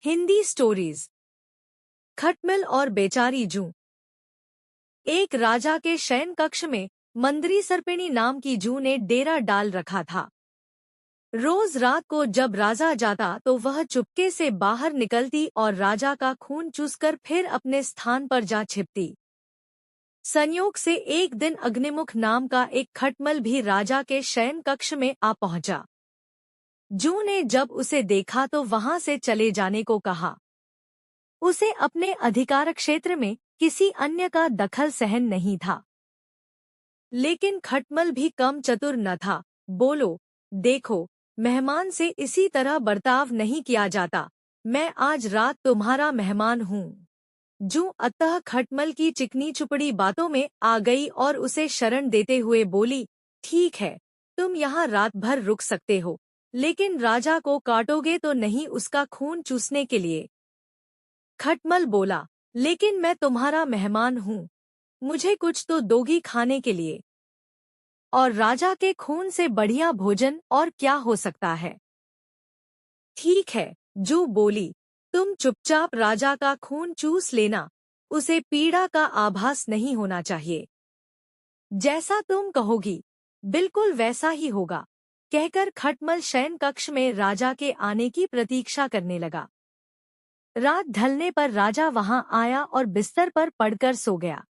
Hindi stories. खटमल और बेचारी जू। एक राजा के शयन कक्ष में मंदरी सर्पिणी नाम की जू ने डेरा डाल रखा था। रोज रात को जब राजा जाता तो वह चुपके से बाहर निकलती और राजा का खून चूसकर फिर अपने स्थान पर जा छिपती। संयोग से एक दिन अग्निमुख नाम का एक खटमल भी राजा के शयन कक्ष में आ पहुंचा। जू ने जब उसे देखा तो वहां से चले जाने को कहा। उसे अपने अधिकार क्षेत्र में किसी अन्य का दखल सहन नहीं था। लेकिन खटमल भी कम चतुर न था। बोलो, देखो, मेहमान से इसी तरह बर्ताव नहीं किया जाता। मैं आज रात तुम्हारा मेहमान हूँ। जू अतः खटमल की चिकनी चुपड़ी बातों में आ गई और उसे शरण देते हुए बोली, ठीक है, तुम यहाँ रात भर रुक सकते हो, लेकिन राजा को काटोगे तो नहीं उसका खून चूसने के लिए। खटमल बोला, लेकिन मैं तुम्हारा मेहमान हूँ, मुझे कुछ तो दोगी खाने के लिए। और राजा के खून से बढ़िया भोजन और क्या हो सकता है। ठीक है, जू बोली, तुम चुपचाप राजा का खून चूस लेना, उसे पीड़ा का आभास नहीं होना चाहिए। जैसा तुम कहोगी, बिल्कुल वैसा ही होगा, कहकर खटमल शयन कक्ष में राजा के आने की प्रतीक्षा करने लगा। रात ढलने पर राजा वहां आया और बिस्तर पर पड़कर सो गया।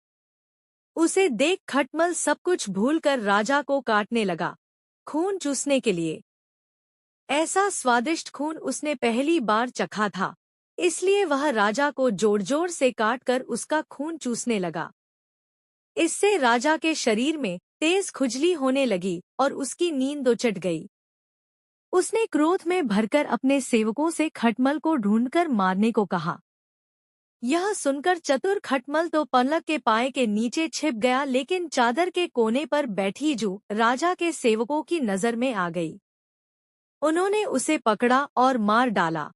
उसे देख खटमल सब कुछ भूलकर राजा को काटने लगा, खून चूसने के लिए। ऐसा स्वादिष्ट खून उसने पहली बार चखा था, इसलिए वह राजा को जोर जोर से काटकर उसका खून चूसने लगा। इससे राजा के शरीर में तेज खुजली होने लगी और उसकी नींद उचट गई। उसने क्रोध में भरकर अपने सेवकों से खटमल को ढूंढकर मारने को कहा। यह सुनकर चतुर खटमल तो पलक के पाए के नीचे छिप गया, लेकिन चादर के कोने पर बैठी जू राजा के सेवकों की नजर में आ गई। उन्होंने उसे पकड़ा और मार डाला।